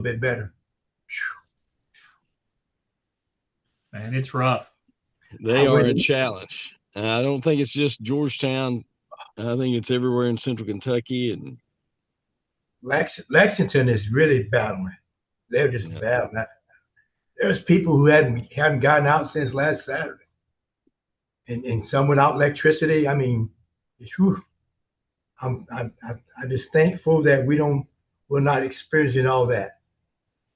bit better. Man, it's rough. They are a challenge. I don't think it's just Georgetown. I think it's everywhere in Central Kentucky. And Lexington is really battling. They're just battling. There's people who haven't gotten out since last Saturday, and some without electricity. I mean, I'm just thankful that we're not experiencing all that.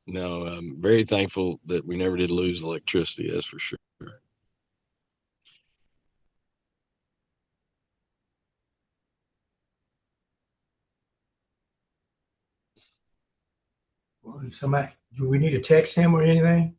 No, I'm very thankful that we never did lose electricity. That's for sure. Well, do we need to text him or anything?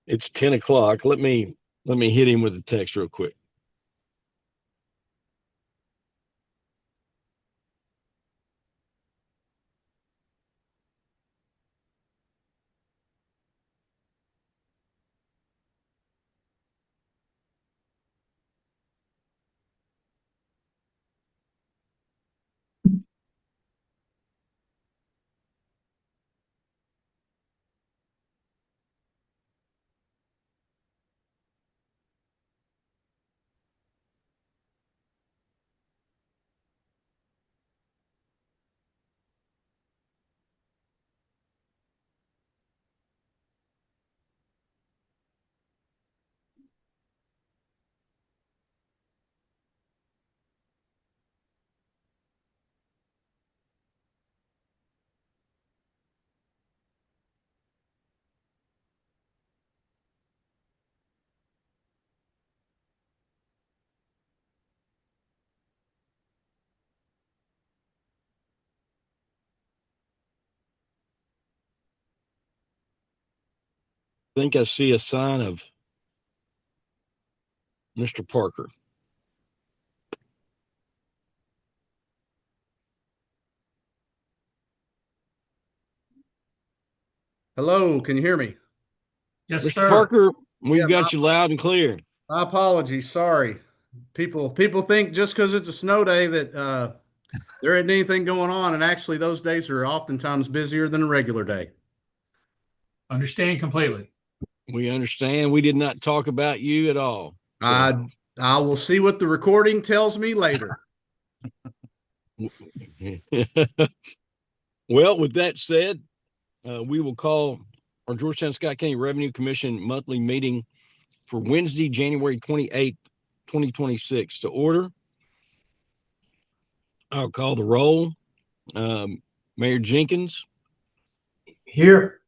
It's 10 o'clock. Let me hit him with a text real quick. I think I see a sign of Mr. Parker. Hello, can you hear me? Yes, Mr. sir. Parker, we've got you loud and clear. My apologies. Sorry. People think just because it's a snow day that there isn't anything going on, and actually those days are oftentimes busier than a regular day. Understand completely. We understand. We did not talk about you at all. So. I will see what the recording tells me later. Well, with that said, we will call our Georgetown Scott County Revenue Commission monthly meeting for Wednesday, January 28th, 2026 to order. I'll call the roll. Mayor Jenkins. Here.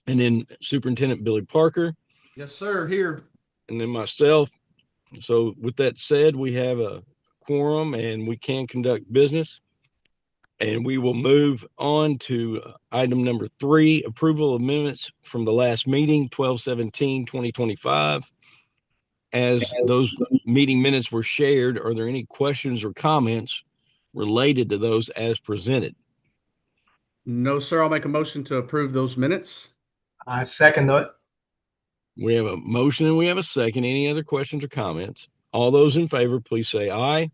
And then Superintendent Billy Parker. Yes, sir, here. And then myself. So with that said, we have a quorum and we can conduct business. And we will move on to item number 3, approval of minutes from the last meeting, 12/17/2025. As those meeting minutes were shared, are there any questions or comments related to those as presented? No, sir. I'll make a motion to approve those minutes. I second that. We have a motion and we have a second. Any other questions or comments? All those in favor, please say aye.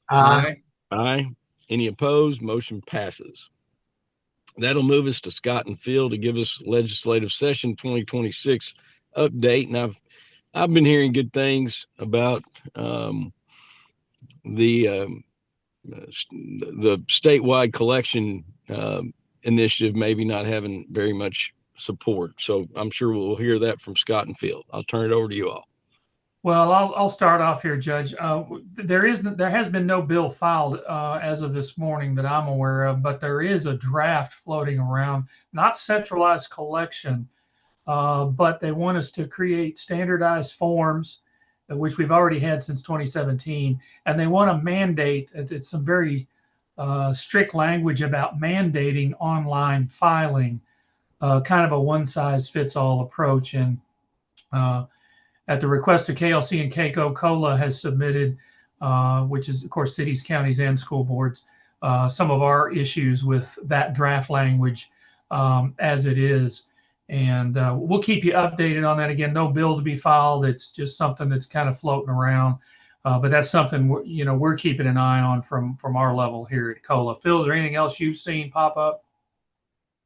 Aye. Aye. Any opposed? Motion passes. That'll move us to Scott and Phil to give us legislative session 2026 update. And I've been hearing good things about the statewide collection initiative maybe not having very much support. So I'm sure we'll hear that from Scott and Phil. I'll turn it over to you all. Well, I'll start off here, Judge. There has been no bill filed as of this morning that I'm aware of, but there is a draft floating around, not centralized collection, but they want us to create standardized forms, which we've already had since 2017, and they want to mandate. It's some very strict language about mandating online filing, kind of a one-size-fits-all approach, and at the request of KLC and KCO, COLA has submitted, which is, of course, cities, counties, and school boards, some of our issues with that draft language as it is. And we'll keep you updated on that. Again, no bill to be filed. It's just something that's kind of floating around. But that's something we're keeping an eye on from our level here at COLA. Phil, is there anything else you've seen pop up?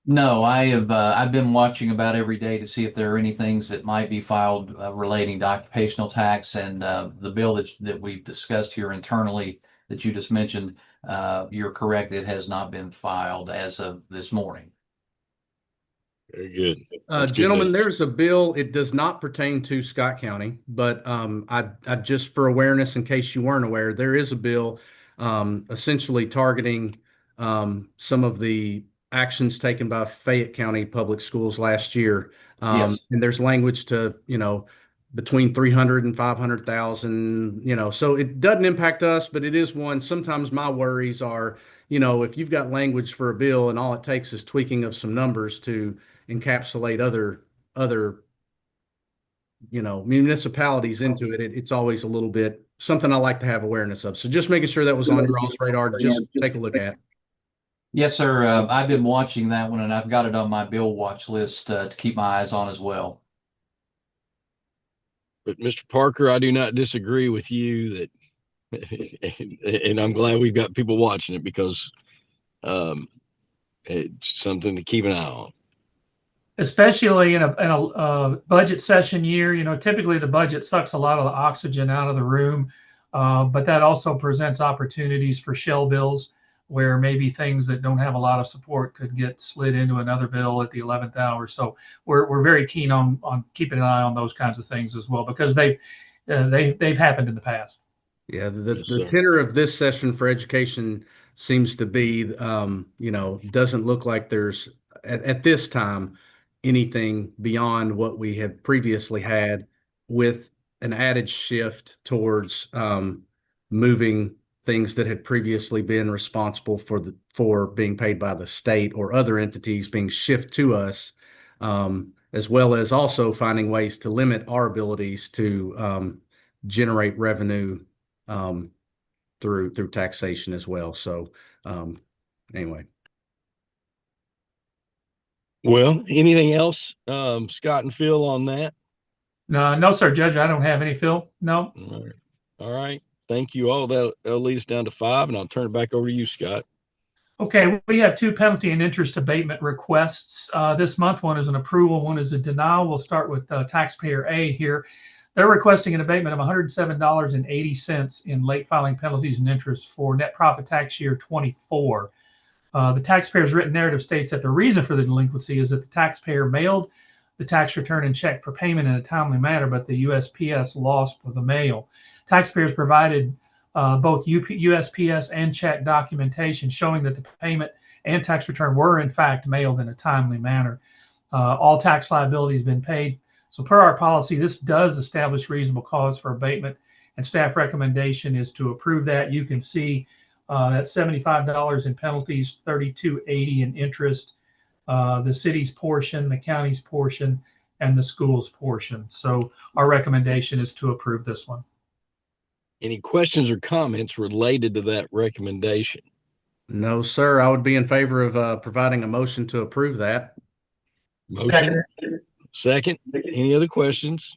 No, I have. I've been watching about every day to see if there are any things that might be filed relating to occupational tax and the bill that we've discussed here internally that you just mentioned. You're correct; it has not been filed as of this morning. Very good. That's good Gentlemen, news. there's a bill. It does not pertain to Scott County, but I just for awareness, in case you weren't aware, there is a bill essentially targeting some of the actions taken by Fayette County Public Schools last year. Yes. And there's language to, between 300 and 500,000, so it doesn't impact us, but it is one. Sometimes my worries are, if you've got language for a bill and all it takes is tweaking of some numbers to encapsulate other municipalities into it, it's always a little bit something I like to have awareness of. So just making sure that was on your all's radar to just take a look at. Yes, sir. I've been watching that one, and I've got it on my bill watch list to keep my eyes on as well. But Mr. Parker, I do not disagree with you and I'm glad we've got people watching it because it's something to keep an eye on. Especially in a budget session year, typically the budget sucks a lot of the oxygen out of the room, but that also presents opportunities for shell bills where maybe things that don't have a lot of support could get slid into another bill at the 11th hour. So we're very keen on keeping an eye on those kinds of things as well, because they've happened in the past. Yeah, the Yes, tenor of this session for education seems to be, doesn't look like there's at this time anything beyond what we had previously had, with an added shift towards moving things that had previously been responsible for being paid by the state or other entities being shifted to us, as well as also finding ways to limit our abilities to generate revenue through taxation as well. So anyway. Well, anything else, Scott and Phil, on that? No, sir, Judge, I don't have any. Phil, no. All right. Thank you all. That'll lead us down to 5, and I'll turn it back over to you, Scott. Okay, we have 2 penalty and interest abatement requests this month. One is an approval, one is a denial. We'll start with taxpayer A here. They're requesting an abatement of $107.80 in late filing penalties and interest for net profit tax year 24. The taxpayer's written narrative states that the reason for the delinquency is that the taxpayer mailed the tax return and check for payment in a timely manner, but the USPS lost the mail. Taxpayers provided both USPS and check documentation showing that the payment and tax return were in fact mailed in a timely manner. All tax liability has been paid. So per our policy, this does establish reasonable cause for abatement, and staff recommendation is to approve that. You can see that $75 in penalties, $32.80 in interest, the city's portion, the county's portion, and the school's portion. So our recommendation is to approve this one. Any questions or comments related to that recommendation? No, sir. I would be in favor of providing a motion to approve that. Motion. Second. Any other questions?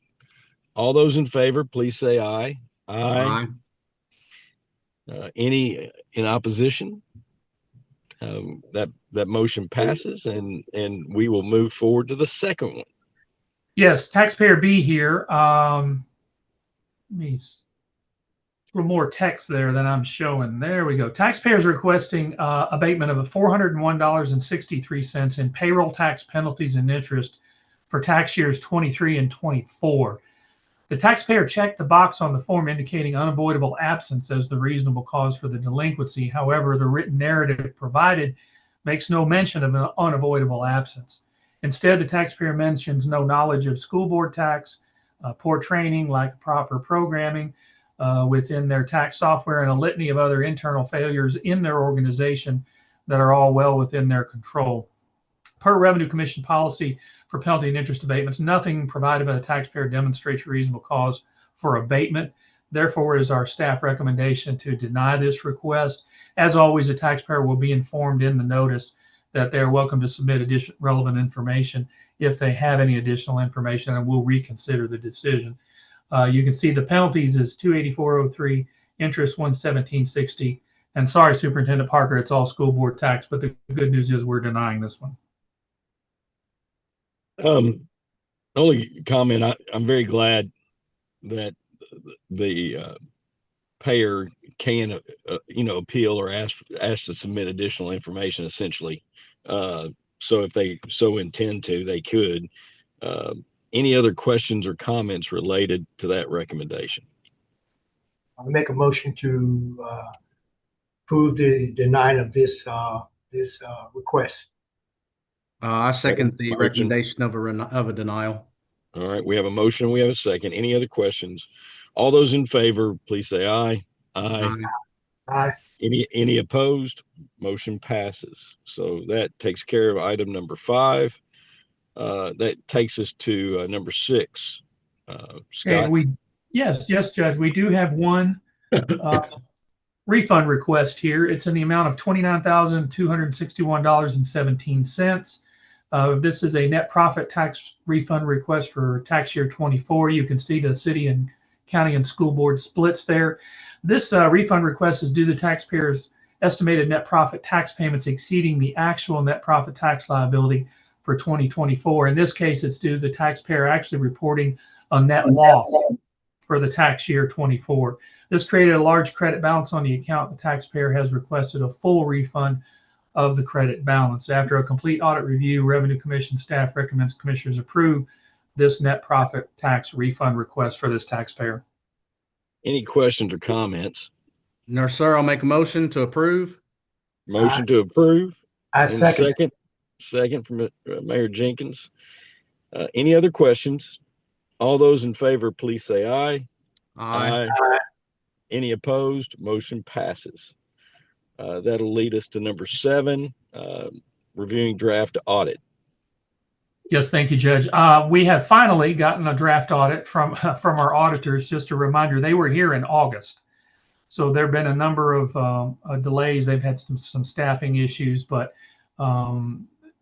All those in favor, please say aye. Aye. Any in opposition? That motion passes, and we will move forward to the second one. Yes, taxpayer B here. A little more text there than I'm showing. There we go. Taxpayers requesting abatement of $401.63 in payroll tax penalties and interest for tax years 23 and 24. The taxpayer checked the box on the form indicating unavoidable absence as the reasonable cause for the delinquency. However, the written narrative provided makes no mention of an unavoidable absence. Instead, the taxpayer mentions no knowledge of school board tax, poor training, lack of proper programming within their tax software, and a litany of other internal failures in their organization that are all well within their control. Per Revenue Commission policy for penalty and interest abatements, nothing provided by the taxpayer demonstrates reasonable cause for abatement. Therefore, it is our staff recommendation to deny this request. As always, the taxpayer will be informed in the notice that they are welcome to submit additional relevant information if they have any additional information, and we'll reconsider the decision. You can see the penalties is $284.03, interest $117.60. And sorry, Superintendent Parker, it's all school board tax, but the good news is we're denying this one. Only comment, I'm very glad that the payer can, appeal or ask to submit additional information, essentially. So if they so intend to, they could. Any other questions or comments related to that recommendation? I'll make a motion to approve the denying of this request. I second the Motion. recommendation of a denial. All right, we have a motion, we have a second. Any other questions? All those in favor, please say aye. Aye. Aye. Any opposed? Motion passes. So that takes care of item number 5. That takes us to number 6. Scott? Yes, Judge. We do have one refund request here. It's in the amount of $29,261.17. This is a net profit tax refund request for tax year 24. You can see the city and county and school board splits there. This refund request is due to taxpayers' estimated net profit tax payments exceeding the actual net profit tax liability for 2024. In this case, it's due to the taxpayer actually reporting a net loss for the tax year 24. This created a large credit balance on the account. The taxpayer has requested a full refund of the credit balance. After a complete audit review, Revenue Commission staff recommends commissioners approve this net profit tax refund request for this taxpayer. Any questions or comments? No, sir. I'll make a motion to approve. Motion to approve. I And second. Second from Mayor Jenkins. Any other questions? All those in favor, please say aye. Aye. Aye. Any opposed? Motion passes. That'll lead us to number 7, reviewing draft audit. Yes, thank you, Judge. We have finally gotten a draft audit from our auditors. Just a reminder, they were here in August. So there have been a number of delays. They've had some staffing issues, but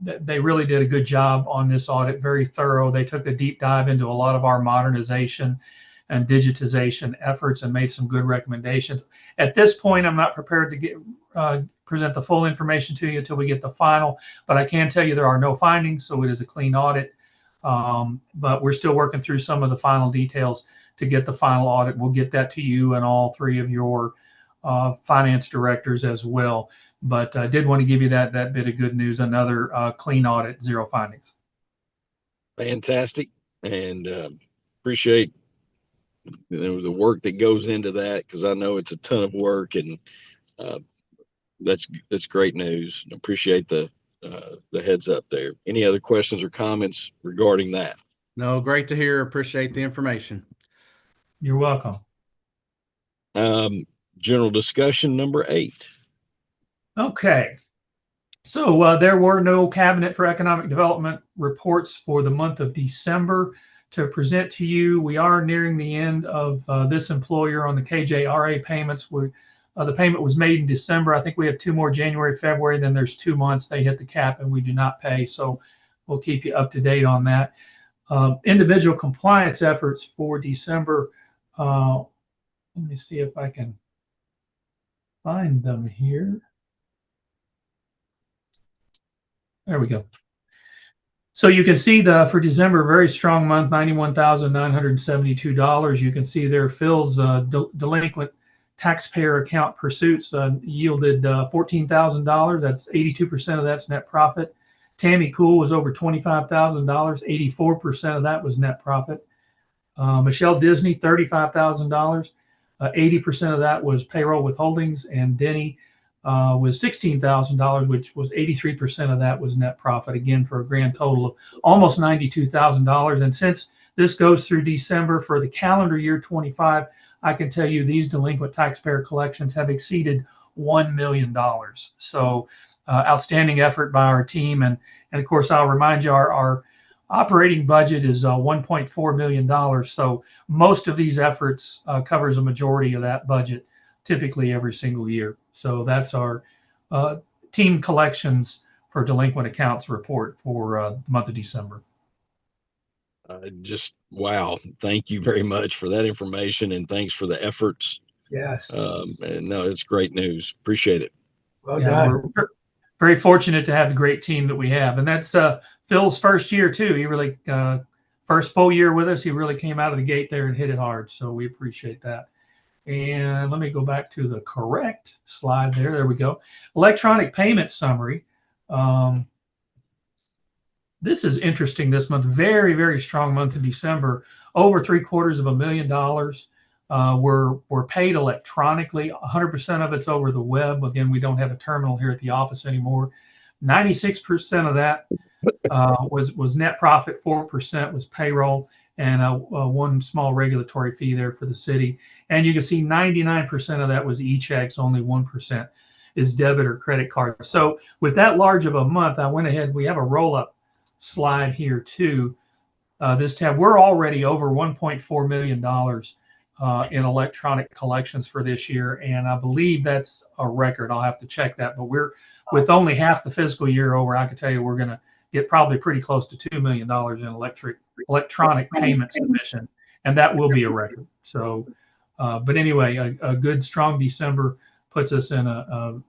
they really did a good job on this audit, very thorough. They took a deep dive into a lot of our modernization and digitization efforts and made some good recommendations. At this point, I'm not prepared to present the full information to you until we get the final, but I can tell you there are no findings, so it is a clean audit. But we're still working through some of the final details to get the final audit. We'll get that to you and all 3 of your finance directors as well. But I did want to give you that bit of good news, another clean audit, 0 findings. Fantastic. And appreciate the work that goes into that, because I know it's a ton of work, and that's great news. Appreciate the heads up there. Any other questions or comments regarding that? No, great to hear. Appreciate the information. You're welcome. General discussion number 8. Okay. So there were no Cabinet for Economic Development reports for the month of December to present to you. We are nearing the end of this employer on the KJRA payments. The payment was made in December. I think we have 2 more, January, February. Then there's 2 months they hit the cap and we do not pay. So we'll keep you up to date on that. Individual compliance efforts for December. Let me see if I can find them here. There we go. So you can see for December, very strong month, $91,972. You can see there Phil's delinquent taxpayer account pursuits yielded $14,000. That's 82% of that's net profit. Tammy Cool was over $25,000. 84% of that was net profit. Michelle Disney, $35,000. 80% of that was payroll withholdings, and Denny was $16,000, which was 83% of that was net profit, again, for a grand total of almost $92,000. And since this goes through December for the calendar year 25, I can tell you these delinquent taxpayer collections have exceeded $1 million. So outstanding effort by our team. And of course, I'll remind you, our operating budget is $1.4 million. So most of these efforts covers a majority of that budget, typically every single year. So that's our team collections for delinquent accounts report for the month of December. Just wow. Thank you very much for that information, and thanks for the efforts. Yes. And no, it's great news. Appreciate it. Well Yeah, done. we're very fortunate to have the great team that we have, and that's Phil's first year too. He really first full year with us. He really came out of the gate there and hit it hard. So we appreciate that. And let me go back to the correct slide there. There we go. Electronic payment summary. This is interesting this month. Very, very strong month of December. Over $750,000 were paid electronically. 100% of it's over the web. Again, we don't have a terminal here at the office anymore. 96% of that was net profit. 4% was payroll, and one small regulatory fee there for the city. And you can see 99% of that was e-checks. Only 1% is debit or credit card. So with that large of a month, I went ahead. We have a roll-up slide here too. This tab, we're already over $1.4 million in electronic collections for this year, and I believe that's a record. I'll have to check that, but we're with only half the fiscal year over. I can tell you we're going to get probably pretty close to $2 million in electronic payment submission, and that will be a record. So, but anyway, a good strong December puts us in a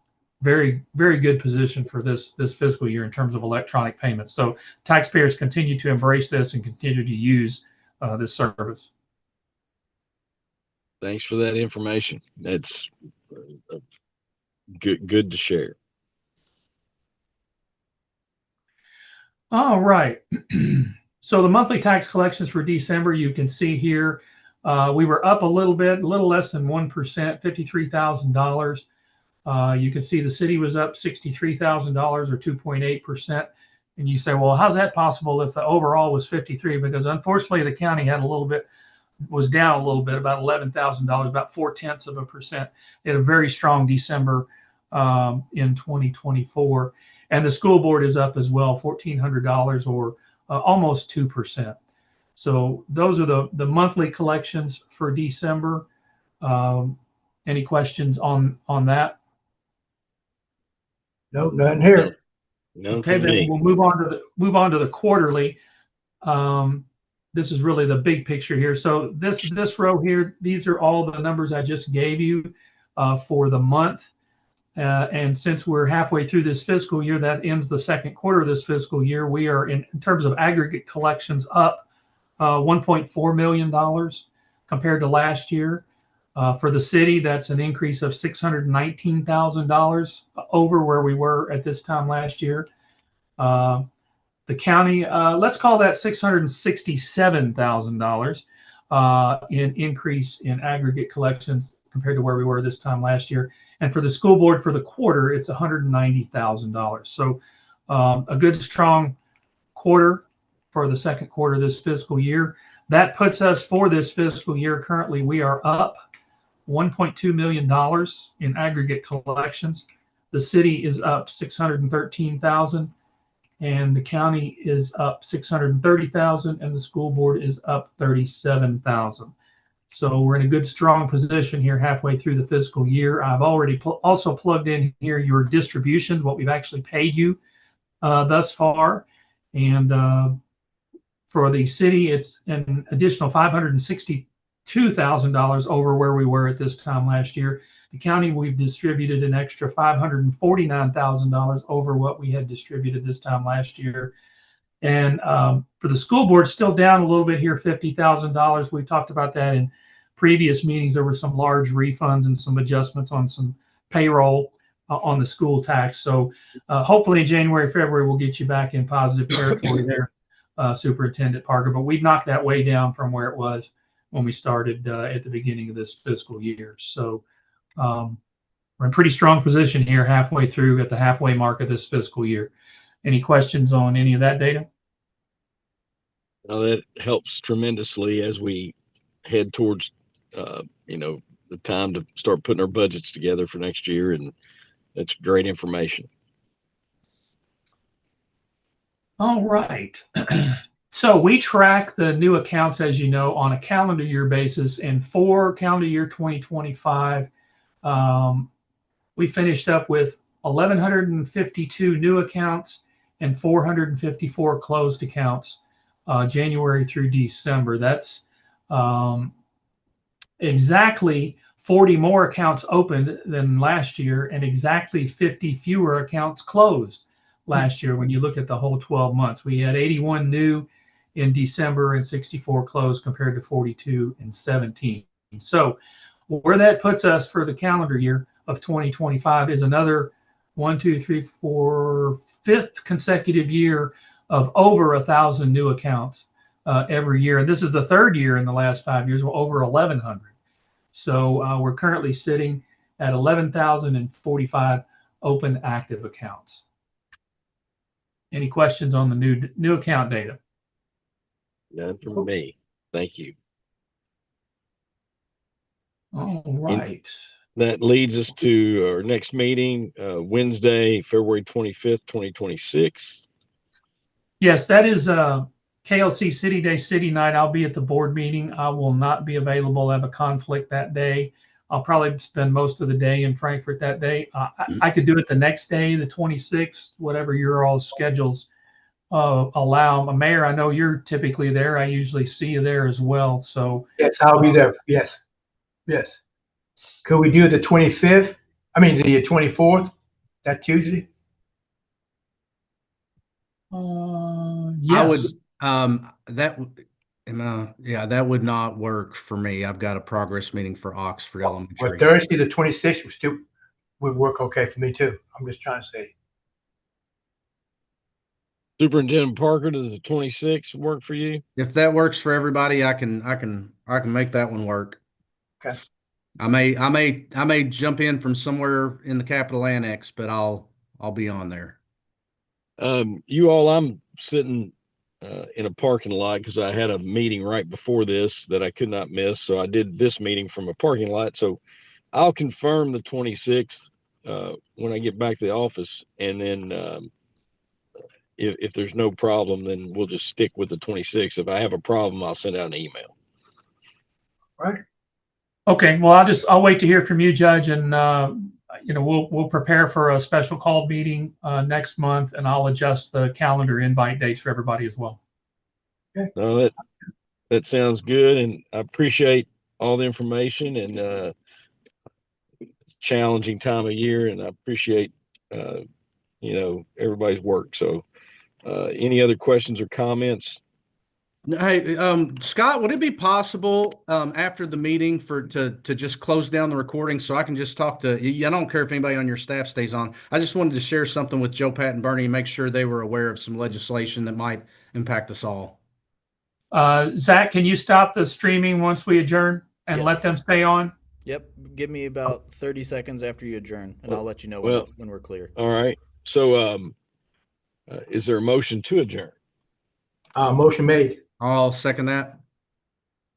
very, very good position for this fiscal year in terms of electronic payments. So taxpayers continue to embrace this and continue to use this service. Thanks for that information. That's good to share. All right. So the monthly tax collections for December, you can see here, we were up a little bit, a little less than 1%, $53,000. You can see the city was up $63,000 or 2.8%. And you say, well, how's that possible if the overall was 53? Because unfortunately, the county had was down a little bit, about $11,000, about 0.4%. They had a very strong December in 2024. And the school board is up as well, $1,400 or almost 2%. So those are the monthly collections for December. Any questions on that? Nope, nothing here. None Okay, for then me. we'll move on to the quarterly. This is really the big picture here. So this row here, these are all the numbers I just gave you for the month. And since we're halfway through this fiscal year, that ends the second quarter of this fiscal year, we are in terms of aggregate collections up $1.4 million compared to last year. For the city, that's an increase of $619,000 over where we were at this time last year. The county, let's call that $667,000 in increase in aggregate collections compared to where we were this time last year. And for the school board for the quarter, it's $190,000. So a good strong quarter for the second quarter of this fiscal year. That puts us for this fiscal year, currently we are up $1.2 million in aggregate collections. The city is up $613,000, and the county is up $630,000, and the school board is up $37,000. So we're in a good, strong position here halfway through the fiscal year. I've already also plugged in here your distributions, what we've actually paid you thus far. And for the city, it's an additional $562,000 over where we were at this time last year. The county, we've distributed an extra $549,000 over what we had distributed this time last year. And for the school board, still down a little bit here, $50,000. We talked about that in previous meetings. There were some large refunds and some adjustments on some payroll on the school tax. So hopefully in January, February, we'll get you back in positive territory there, Superintendent Parker. But we've knocked that way down from where it was when we started at the beginning of this fiscal year. So we're in pretty strong position here halfway through at the halfway mark of this fiscal year. Any questions on any of that data? Well, that helps tremendously as we head towards, the time to start putting our budgets together for next year. And that's great information. All right. So we track the new accounts, as you know, on a calendar year basis. And for calendar year 2025, we finished up with 1,152 new accounts and 454 closed accounts January through December. That's exactly 40 more accounts opened than last year and exactly 50 fewer accounts closed last year. When you look at the whole 12 months, we had 81 new in December and 64 closed compared to 42 in 17. So where that puts us for the calendar year of 2025 is another 5th consecutive year of over 1,000 new accounts every year. And this is the third year in the last 5 years, we're over 1,100. So we're currently sitting at 11,045 open active accounts. Any questions on the new account data? None from me. Thank you. All right. That leads us to our next meeting, Wednesday, February 25th, 2026. Yes, that is KLC City Day, City Night. I'll be at the board meeting. I will not be available. I have a conflict that day. I'll probably spend most of the day in Frankfurt that day. I could do it the next day, the 26th, whatever your all schedules allow. Mayor, I know you're typically there. I usually see you there as well. So yes, I'll be there. Yes. Yes. Could we do the 25th? I mean, the 24th, that Tuesday? yes. That would not work for me. I've got a progress meeting for Oxford Elementary. Well, Thursday, the 26th would work okay for me too. I'm just trying to say. Superintendent Parker, does the 26th work for you? If that works for everybody, I can make that one work. Okay. I may jump in from somewhere in the Capitol Annex, but I'll be on there. You all, I'm sitting in a parking lot because I had a meeting right before this that I could not miss. So I did this meeting from a parking lot. So I'll confirm the 26th when I get back to the office. And then if there's no problem, then we'll just stick with the 26th. If I have a problem, I'll send out an email. All right. Okay. Well, I'll wait to hear from you, Judge, and we'll prepare for a special call meeting next month, and I'll adjust the calendar invite dates for everybody as well. Okay. No, that sounds good, and I appreciate all the information. And it's a challenging time of year, and I appreciate everybody's work. So, any other questions or comments? Hey, Scott, would it be possible after the meeting to just close down the recording so I can just talk to you? I don't care if anybody on your staff stays on. I just wanted to share something with Joe, Pat, and Bernie and make sure they were aware of some legislation that might impact us all. Zach, can you stop the streaming once we adjourn and let them stay on? Yep. Give me about 30 seconds after you adjourn, and I'll let you know when we're clear. All right. So, is there a motion to adjourn? Motion made. I'll second that.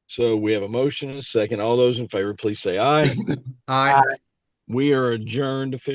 So we have a motion and a second. All those in favor, please say aye. Aye. We are adjourned officially.